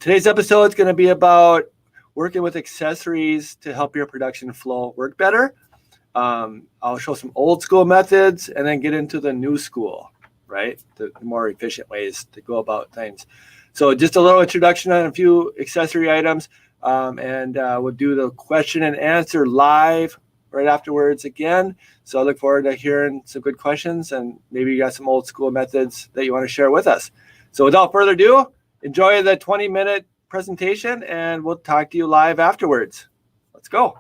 Today's episode is going to be about working with accessories to help your production flow work better. I'll show some old school methods and then get into the new school, right? The more efficient ways to go about things. So just a little introduction on a few accessory items, and we'll do the question and answer live right afterwards again. So I look forward to hearing some good questions, and maybe you got some old school methods that you want to share with us. So without further ado, enjoy the 20-minute presentation, and we'll talk to you live afterwards. Let's go.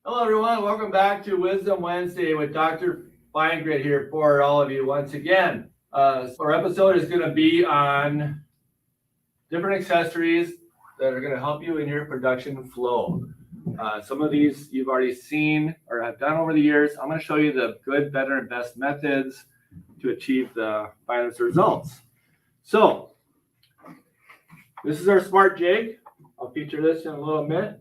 Hello, everyone. Welcome back to Wisdom Wednesday with Dr. FineGrit here for all of you once again. Our episode is going to be on different accessories that are going to help you in your production flow. Some of these you've already seen or have done over the years. I'm going to show you the good, better, and best methods to achieve the finest results. So this is our smart jig. I'll feature this in a little bit.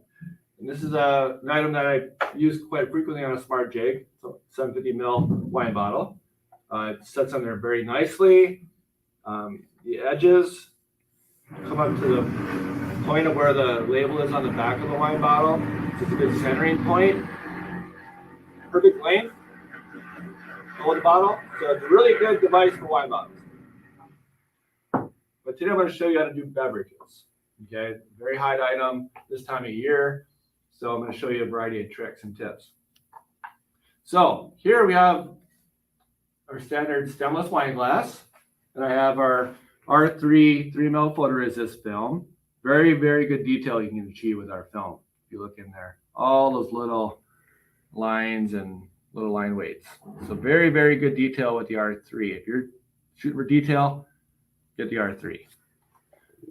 And this is an item that I use quite frequently on a smart jig, so 750 ml wine bottle. It sets on there very nicely. The edges come up to the point of where the label is on the back of the wine bottle. It's a good centering point. Perfect length. Hold the bottle. So it's a really good device for wine bottles. But today I'm going to show you how to do beverages. Okay, very hot item this time of year. So I'm going to show you a variety of tricks and tips. So here we have our standard stemless wine glass, and I have our R3 3mm photoresist film. Very, very good detail you can achieve with our film. If you look in there, all those little lines and little line weights. So very, very good detail with the R3. If you're shooting for detail, get the R3.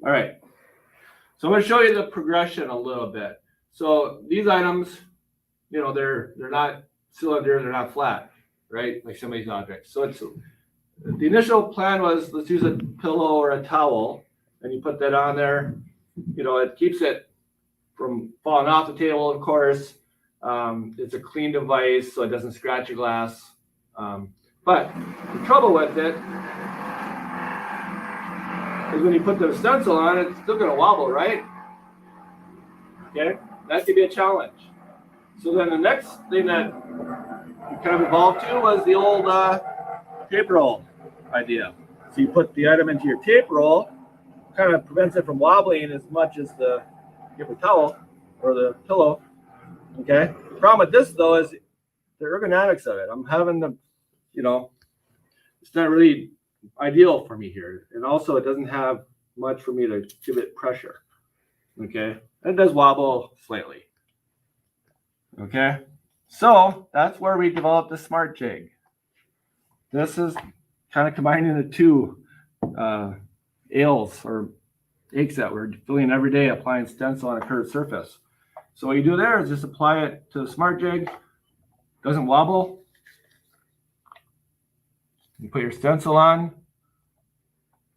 All right. So I'm going to show you the progression a little bit. So these items, you know, they're not cylinder, they're not flat, right? Like some of these objects. So it's the initial plan was, let's use a pillow or a towel, and you put that on there. You know, it keeps it from falling off the table, of course. It's a clean device, so it doesn't scratch your glass. But the trouble with it is when you put the stencil on, it's still going to wobble, right? Okay. That could be a challenge. So then the next thing that we kind of evolved to was the old tape roll idea. So you put the item into your tape roll, kind of prevents it from wobbling as much as the paper towel or the pillow. Okay. The problem with this though is the ergonomics of it. I'm having to, you know, it's not really ideal for me here. And also it doesn't have much for me to give it pressure. Okay. It does wobble slightly. Okay, so that's where we developed the smart jig. This is kind of combining the two ails or aches that we're feeling every day, applying stencil on a curved surface. So what you do there is just apply it to the smart jig. Doesn't wobble. You put your stencil on.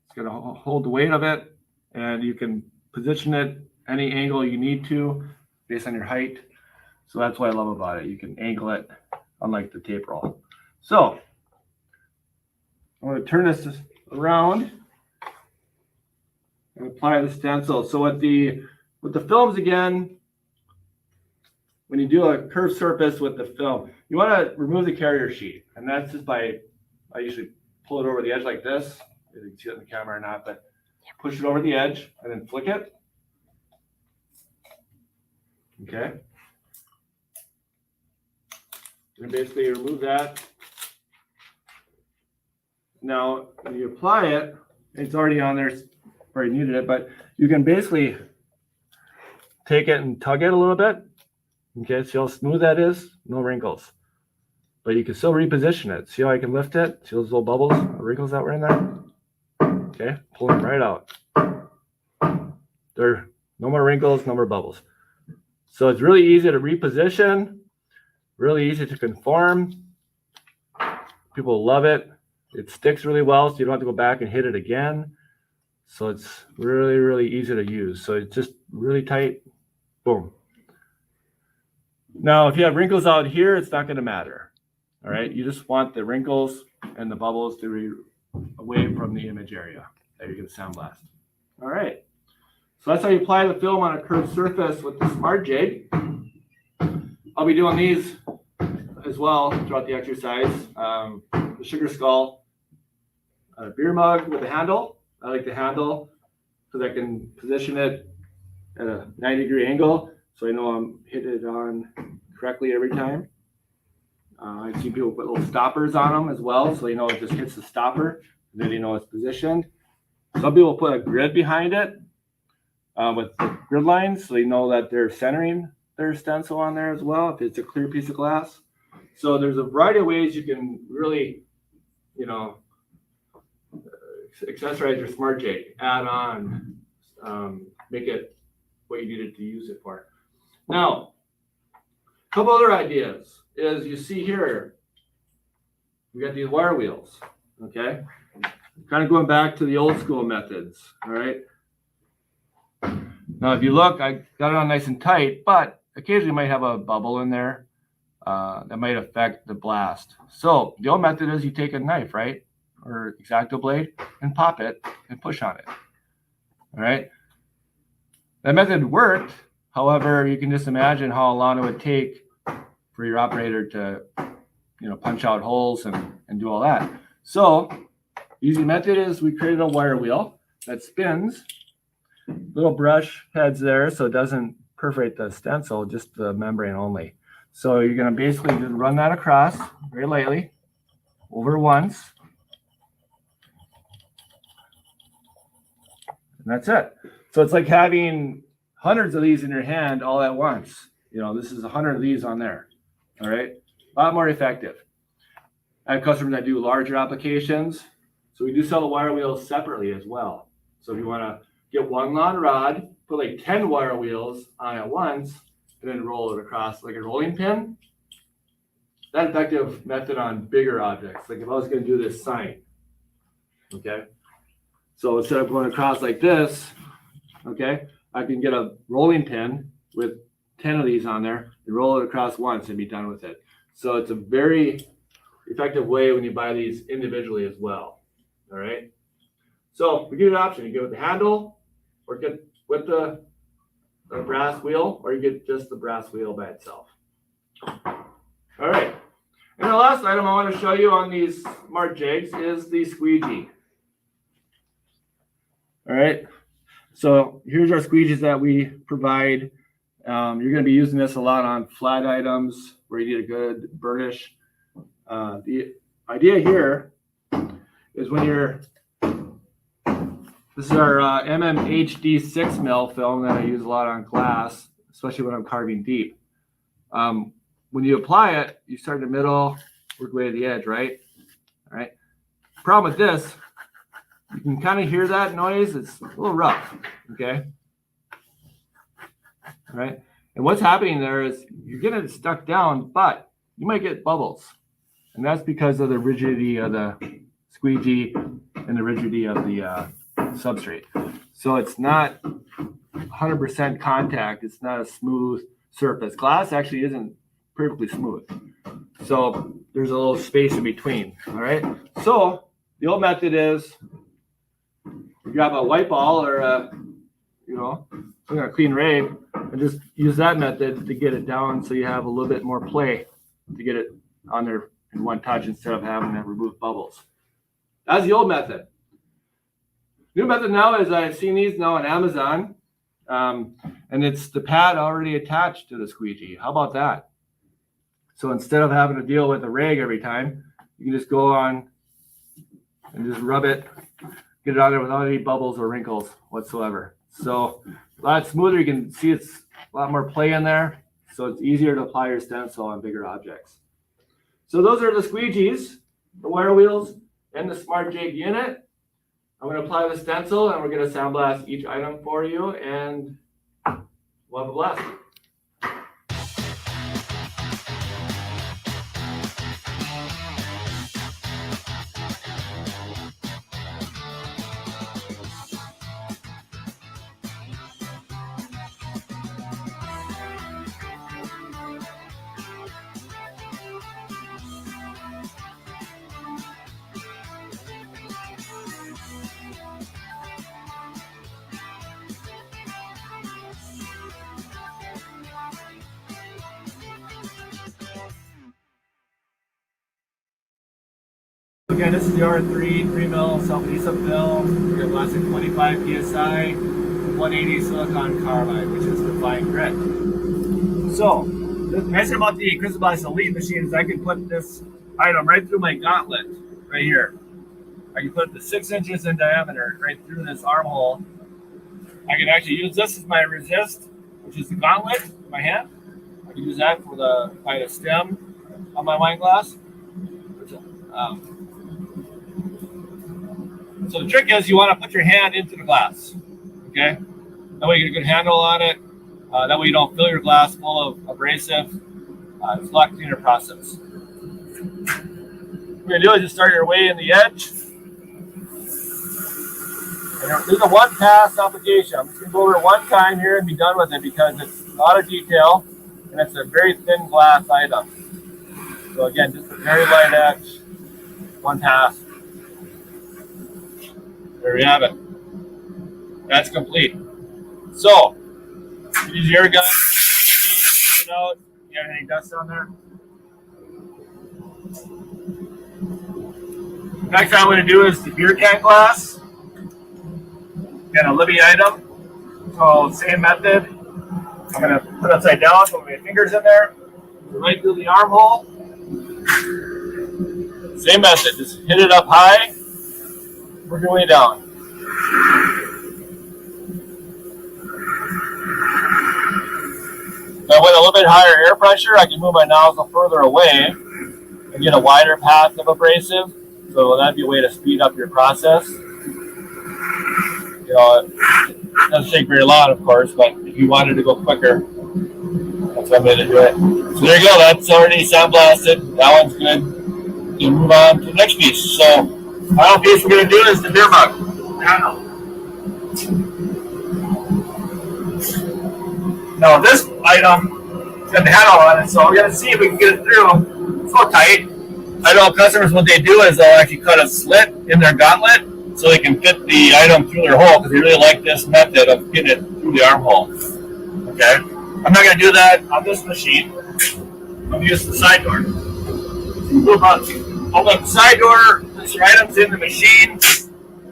It's going to hold the weight of it, and you can position it any angle you need to based on your height. So that's what I love about it. You can angle it unlike the tape roll. So I'm going to turn this around and apply the stencil. So with the films again, when you do a curved surface with the film, you want to remove the carrier sheet. And that's just by, I usually pull it over the edge like this. You can see it in the camera or not, but push it over the edge and then flick it. Okay. And basically remove that. Now, when you apply it, it's already on there where you needed it, but you can basically take it and tug it a little bit. Okay, see how smooth that is? No wrinkles. But you can still reposition it. See how I can lift it? See those little bubbles, the wrinkles that were in there? Okay, pull them right out. There are no more wrinkles, no more bubbles. So it's really easy to reposition, really easy to conform. People love it. It sticks really well, so you don't have to go back and hit it again. So it's really, really easy to use. So it's just really tight. Boom. Now, if you have wrinkles out here, it's not going to matter. All right. You just want the wrinkles and the bubbles to be away from the image area that you're going to sandblast. All right. So that's how you apply the film on a curved surface with the Smart Jig. I'll be doing these as well throughout the exercise. The sugar skull, a beer mug with a handle. I like the handle because I can position it at a 90-degree angle, so I know I'm hitting it on correctly every time. I see people put little stoppers on them as well, so you know it just hits the stopper, and then you know it's positioned. Some people put a grid behind it with the grid lines, so you know that they're centering their stencil on there as well, if it's a clear piece of glass. So there's a variety of ways you can really, you know, accessorize your Smart Jig, add on, make it what you needed to use it for. Now, a couple other ideas is you see here, we got these wire wheels, okay? Kind of going back to the old school methods, all right? Now, if you look, I got it on nice and tight, but occasionally you might have a bubble in there that might affect the blast. So the old method is you take a knife, right? Or X-Acto blade and pop it and push on it. All right. That method worked. However, you can just imagine how long it would take for your operator to, you know, punch out holes and do all that. So the easy method is we created a wire wheel that spins, little brush heads there so it doesn't perforate the stencil, just the membrane only. So you're going to basically just run that across very lightly over once. And that's it. So it's like having hundreds of these in your hand all at once. You know, this is 100 of these on there. All right. A lot more effective. I have customers that do larger applications. So we do sell the wire wheels separately as well. So if you want to get one long rod, put like 10 wire wheels on at once, and then roll it across like a rolling pin. That effective method on bigger objects. Like if I was going to do this sign. Okay. So instead of going across like this, okay, I can get a rolling pin with 10 of these on there and roll it across once and be done with it. So it's a very effective way when you buy these individually as well. All right. So we give you an option. You get with the handle or get with the brass wheel, or you get just the brass wheel by itself. All right. And the last item I want to show you on these Smart Jigs is the squeegee. All right, so here's our squeegees that we provide. You're going to be using this a lot on flat items where you need a good burnish. The idea here is when you're, this is our MMHD 6 mil film that I use a lot on glass, especially when I'm carving deep. When you apply it, you start in the middle, work way to the edge, right? All right. Problem with this, you can kind of hear that noise. It's a little rough, okay? All right. And what's happening there is you're getting it stuck down, but you might get bubbles. And that's because of the rigidity of the squeegee and the rigidity of the substrate. So it's not 100% contact. It's not a smooth surface. Glass actually isn't perfectly smooth. So there's a little space in between, all right? So the old method is you grab a white ball or a, you know, a clean rag and just use that method to get it down so you have a little bit more play to get it on there in one touch instead of having to remove bubbles. That's the old method. New method now is I've seen these now on Amazon, and it's the pad already attached to the squeegee. How about that? So instead of having to deal with a rag every time, you can just go on and just rub it, get it on there without any bubbles or wrinkles whatsoever. So a lot smoother. You can see it's a lot more play in there. So it's easier to apply your stencil on bigger objects. So those are the squeegees, the wire wheels, and the Smart Jig unit. I'm going to apply the stencil and we're going to sandblast each item for you, and we'll have a blast. Again, this is the R3 3 mil self-adhesive film. We're glass at 25 psi, 180 silicon carbide, which is the FineGrit. So, the nice thing about the Crystal Blast Elite machine is I can put this item right through my gauntlet, right here. I can put the 6 inches in diameter right through this armhole. I can actually use this as my resist, which is the gauntlet in my hand. I can use that for the stem on my wine glass. So the trick is you want to put your hand into the glass, okay? That way you get a good handle on it. That way you don't fill your glass full of abrasive. It's a lot cleaner process. What you're going to do is just start your way in the edge. And this is a one-pass application. I'm just going to go over it one time here and be done with it because it's a lot of detail and it's a very thin glass item. So again, just a very light edge, one pass. There we have it. That's complete. So, use your gun, get it out. You have any dust on there? Next thing I'm going to do is the beer can glass. Again, a Libby item. So, same method. I'm going to put it upside down, put my fingers in there, right through the armhole. Same method, just hit it up high, work your way down. If I went a little bit higher air pressure, I can move my nozzle further away and get a wider path of abrasive. So that'd be a way to speed up your process. You know, it doesn't take very long, of course, but if you wanted to go quicker, that's one way to do it. So there you go, that's already sandblasted. That one's good. You move on to the next piece. So, final piece we're going to do is the beer mug. Now this item got the handle on it, so we're going to see if we can get it through. It's so tight. I know customers, what they do is they'll actually cut a slit in their gauntlet so they can fit the item through their hole because they really like this method of getting it through the armhole. Okay? I'm not going to do that on this machine. I'm going to use the side door. Open up the side door, put your items in the machine.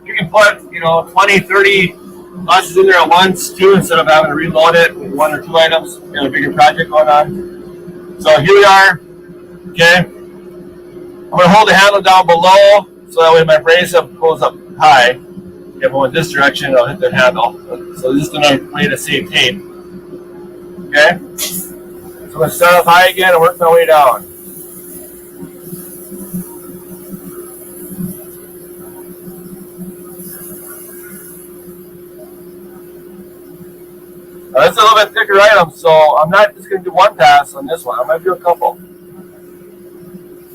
You can put, 20, 30 glasses in there at once, too, instead of having to reload it with 1 or 2 items. You got a bigger project going on. So here we are. Okay. I'm going to hold the handle down below so that way my abrasive goes up high. If I went this direction, I'll hit the handle. So this is another way to save tape. Okay. So I'm going to start up high again and work my way down. Now, this is a little bit thicker item, so I'm not just going to do one pass on this one. I'm going to do a couple.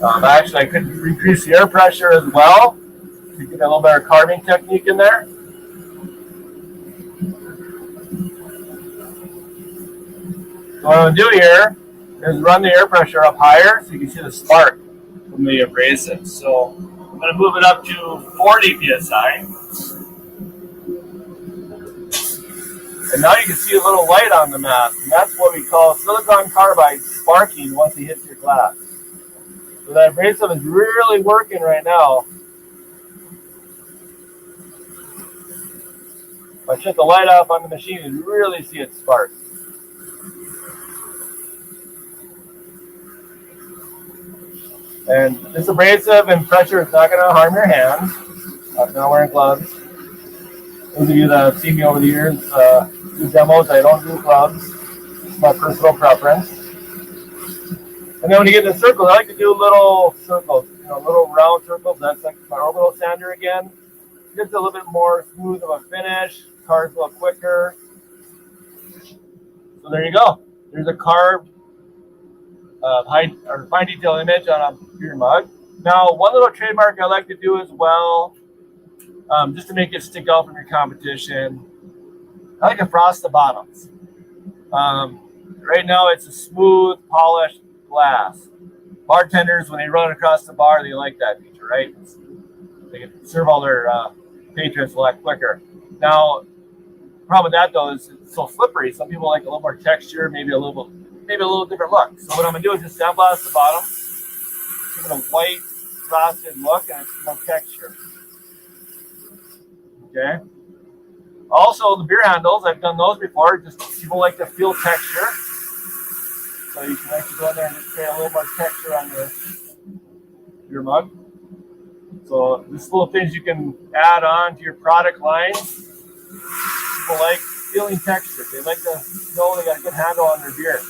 Actually, I could increase the air pressure as well to get a little better carving technique in there. So what I'm going to do here is run the air pressure up higher so you can see the spark from the abrasive. So I'm going to move it up to 40 psi. And now you can see a little light on the mask, and that's what we call silicon carbide sparking once it hits your glass. So that abrasive is really working right now. If I shut the light off on the machine, you really see it spark. And this abrasive and pressure is not going to harm your hands. I'm not wearing gloves. Those of you that have seen me over the years do demos, I don't do gloves. It's my personal preference. And then when you get in the circles, I like to do little circles, little round circles. That's like my orbital sander again. It gives it a little bit more smooth of a finish. Carves a little quicker. So there you go. There's a carved fine detail image on a beer mug. Now, one little trademark I like to do as well, just to make it stick out from your competition, I like to frost the bottoms. Right now, it's a smooth, polished glass. Bartenders, when they run across the bar, they like that feature, right? They can serve all their patrons a lot quicker. Now, the problem with that, though, is it's so slippery. Some people like a little more texture, maybe a little different look. So what I'm going to do is just sandblast the bottom, give it a white frosted look and it's more texture. Okay. Also, the beer handles, I've done those before. Just people like to feel texture. So you can actually go in there and just create a little more texture on your mug. So these little things you can add on to your product line. People like feeling texture. They like to know they got a good handle on their beer.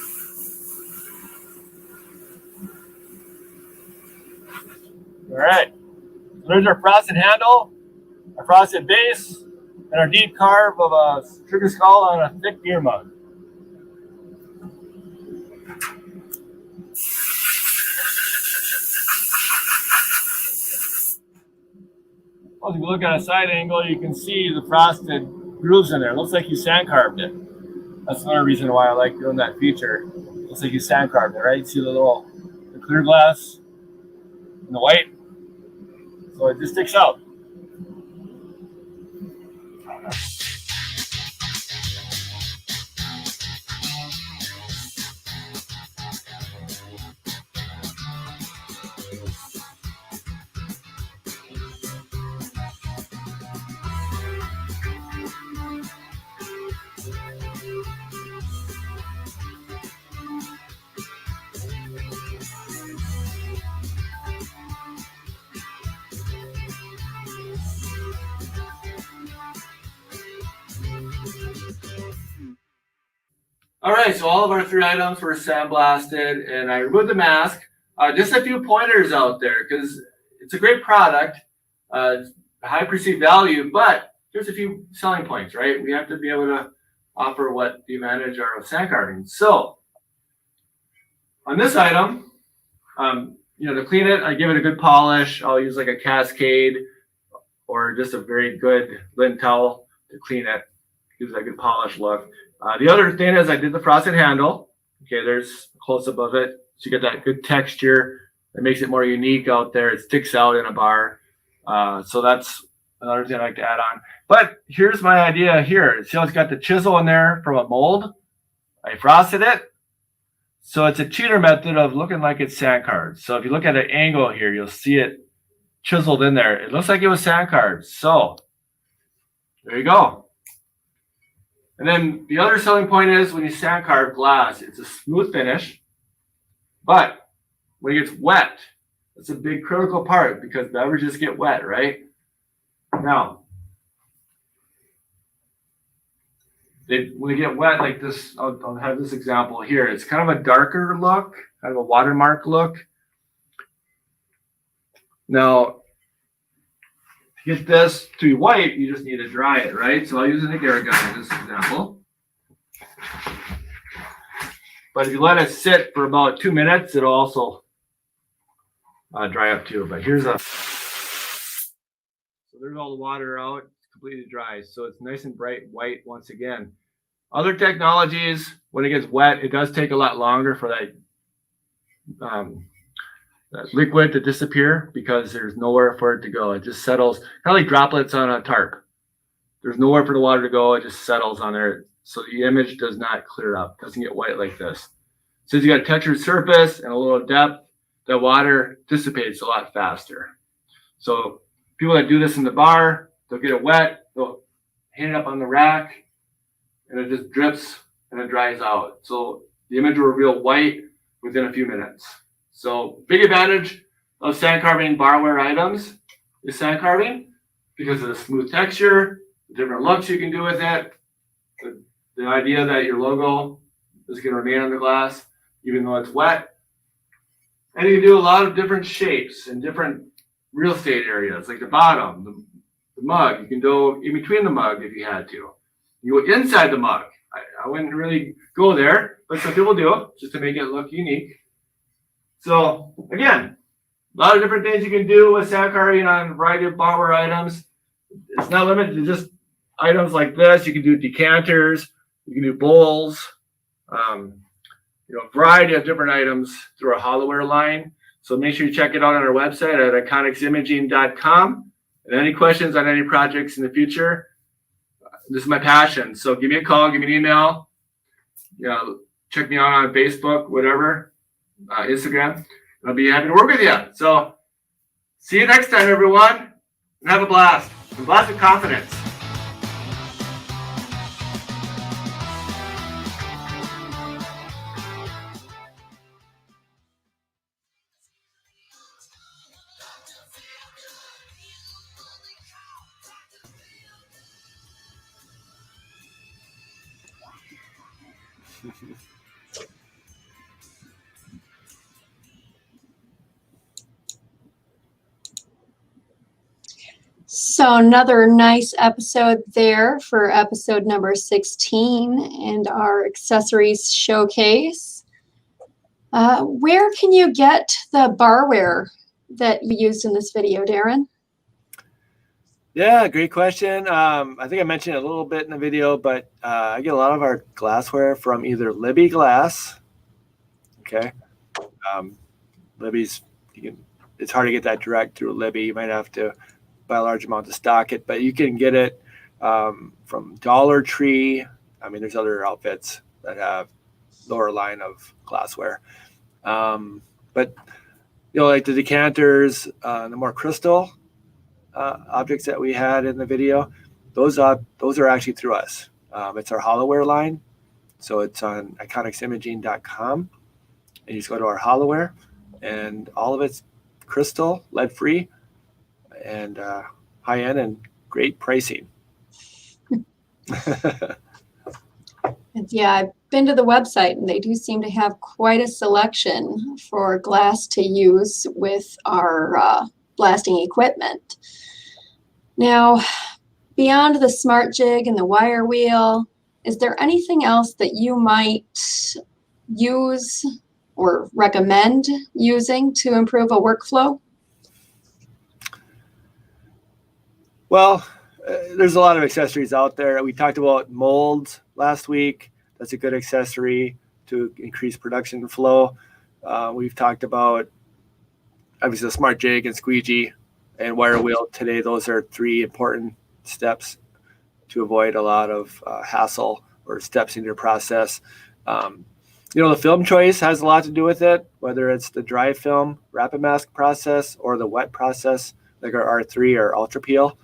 All right. So there's our frosted handle, our frosted base, and our deep carve of a sugar skull on a thick beer mug. Well, if you look at a side angle, you can see the frosted grooves in there. It looks like you sand carved it. That's another reason why I like doing that feature. It looks like you sand carved it, right? You see the clear glass and the white. So it just sticks out. All right, so all of our 3 items were sandblasted, and I removed the mask. Just a few pointers out there, because it's a great product, it's high perceived value, but here's a few selling points, right? We have to be able to offer what the advantage are of sand carving. So on this item, to clean it, I give it a good polish. I'll use like a Cascade or just a very good lint towel to clean it. Gives that good polish look. The other thing is I did the frosted handle. Okay, there's a close-up of it. So you get that good texture. It makes it more unique out there. It sticks out in a bar. So that's another thing I like to add on. But here's my idea here. See how it's got the chisel in there from a mold? I frosted it. So it's a cheater method of looking like it's sand carved. So if you look at an angle here, you'll see it chiseled in there. It looks like it was sand carved. So there you go. And then the other selling point is when you sand carve glass, it's a smooth finish. But when it gets wet, that's a big critical part because beverages get wet, right? Now, when they get wet like this, I'll have this example here. It's kind of a darker look, kind of a watermark look. Now, to get this to be white, you just need to dry it, right? So I'll use an agar gun in this example. But if you let it sit for about 2 minutes, it'll also dry up too. But here's so there's all the water out, it's completely dry. So it's nice and bright white once again. Other technologies, when it gets wet, it does take a lot longer for that liquid to disappear because there's nowhere for it to go. It just settles, kind of like droplets on a tarp. There's nowhere for the water to go. It just settles on there. So the image does not clear up, doesn't get white like this. Since you got a textured surface and a little depth, the water dissipates a lot faster. So people that do this in the bar, they'll get it wet, they'll hang it up on the rack, and it just drips and it dries out. So the image will reveal white within a few minutes. So big advantage of sand carving barware items is sand carving because of the smooth texture, the different looks you can do with it, the idea that your logo is going to remain on the glass even though it's wet. And you can do a lot of different shapes and different real estate areas, like the bottom, the mug. You can go in between the mug if you had to. You go inside the mug. I wouldn't really go there, but some people do just to make it look unique. So again, a lot of different things you can do with sand carving on a variety of barware items. It's not limited to just items like this. You can do decanters, you can do bowls, a variety of different items through our hollowware line. So make sure you check it out on our website at iconicsimaging.com. And any questions on any projects in the future, this is my passion. So give me a call, give me an email, check me out on Facebook, whatever. Instagram. I'll be happy to work with you. So See you next time, everyone, and have a blast. And blast with confidence. So another nice episode there for episode number 16 and our accessories showcase. Where can you get the barware that you used in this video, Darren? Yeah, great question. I think I mentioned it a little bit in the video, but I get a lot of our glassware from either Libby Glass. Okay. Libby's, it's hard to get that direct through Libby. You might have to buy a large amount to stock it, but you can get it from Dollar Tree. I mean, there's other outfits that have lower line of glassware. But, like the decanters, the more crystal objects that we had in the video, those are actually through us. It's our hollowware line. So it's on iconicsimaging.com. And you just go to our hollowware, and all of it's crystal, lead-free, and high-end and great pricing. Yeah, I've been to the website, and they do seem to have quite a selection for glass to use with our blasting equipment. Now, beyond the smart jig and the wire wheel, is there anything else that you might use or recommend using to improve a workflow? Well, there's a lot of accessories out there. We talked about molds last week. That's a good accessory to increase production flow. We've talked about, obviously, the smart jig and squeegee and wire wheel today. Those are 3 important steps to avoid a lot of hassle or steps in your process. The film choice has a lot to do with it, whether it's the dry film rapid mask process or the wet process, like our R3 or Ultra Peel.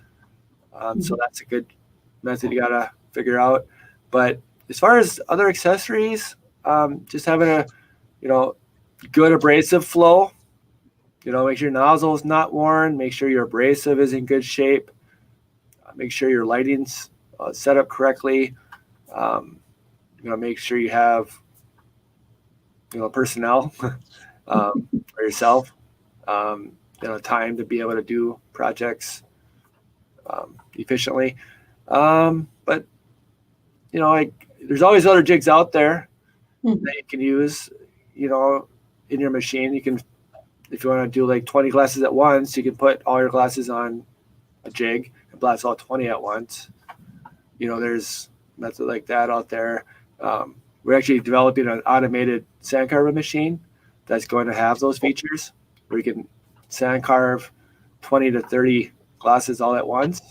So that's a good method you got to figure out. But as far as other accessories, just having a, good abrasive flow. Make sure your nozzle is not worn. Make sure your abrasive is in good shape. Make sure your lighting's set up correctly. Make sure you have, personnel for yourself. Time to be able to do projects efficiently. But there's always other jigs out there that you can use, in your machine. You can, if you want to do like 20 glasses at once, you can put all your glasses on a jig and blast all 20 at once. There's method like that out there. We're actually developing an automated sand carving machine that's going to have those features where you can sand carve 20 to 30 glasses all at once,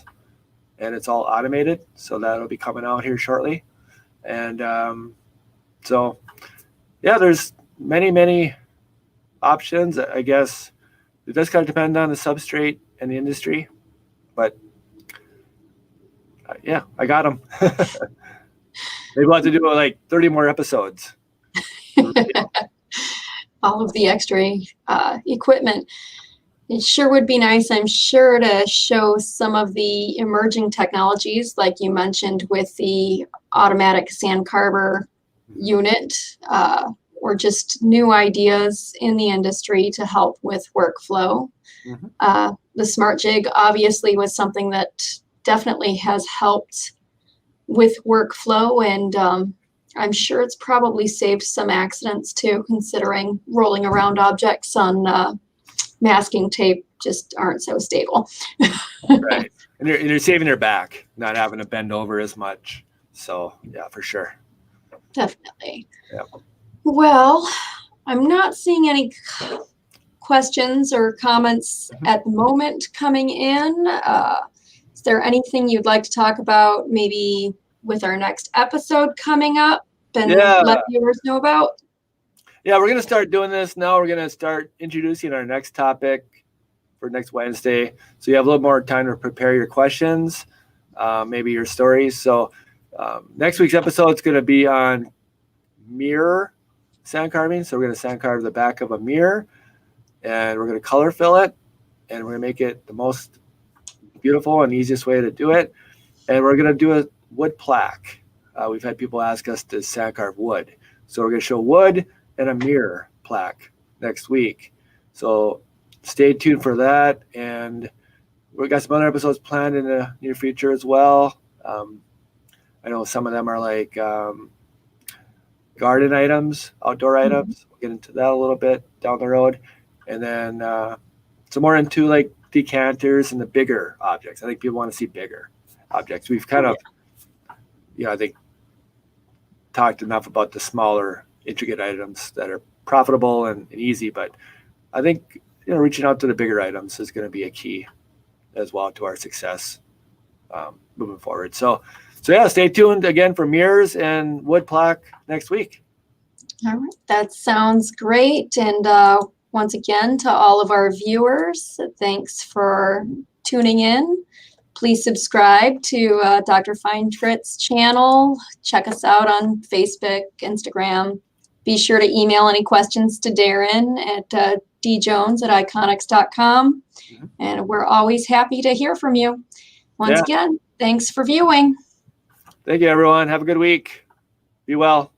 and it's all automated. So that'll be coming out here shortly. And there's many options. I guess it does kind of depend on the substrate and the industry, but I got them. Maybe we'll have to do like 30 more episodes. All of the extra equipment. It sure would be nice, I'm sure, to show some of the emerging technologies, like you mentioned, with the automatic sand carver unit, or just new ideas in the industry to help with workflow. The smart jig obviously was something that definitely has helped with workflow, and I'm sure it's probably saved some accidents too, considering rolling around objects on masking tape just aren't so stable. Right. And you're saving your back, not having to bend over as much. So yeah, for sure. Definitely. Yeah. Well, I'm not seeing any questions or comments at the moment coming in. Is there anything you'd like to talk about maybe with our next episode coming up and let viewers know about? Yeah, we're going to start doing this now. We're going to start introducing our next topic for next Wednesday. So you have a little more time to prepare your questions, maybe your stories. So next week's episode is going to be on mirror sand carving. So we're going to sand carve the back of a mirror, and we're going to color fill it, and we're going to make it the most beautiful and easiest way to do it. And we're going to do a wood plaque. We've had people ask us to sand carve wood. So we're going to show wood and a mirror plaque next week. So stay tuned for that. And we've got some other episodes planned in the near future as well. I know some of them are like garden items, outdoor items. We'll get into that a little bit down the road. And then some more into like decanters and the bigger objects. I think people want to see bigger objects. We've kind of, I think talked enough about the smaller, intricate items that are profitable and easy, but I think reaching out to the bigger items is going to be a key as well to our success moving forward. So yeah, stay tuned again for mirrors and wood plaque next week. All right, that sounds great. And once again, to all of our viewers, thanks for tuning in. Please subscribe to Dr. FineGrit's channel. Check us out on Facebook, Instagram. Be sure to email any questions to Darren at djones@iconics.com. And we're always happy to hear from you. Once again, thanks for viewing. Thank you, everyone. Have a good week. Be well.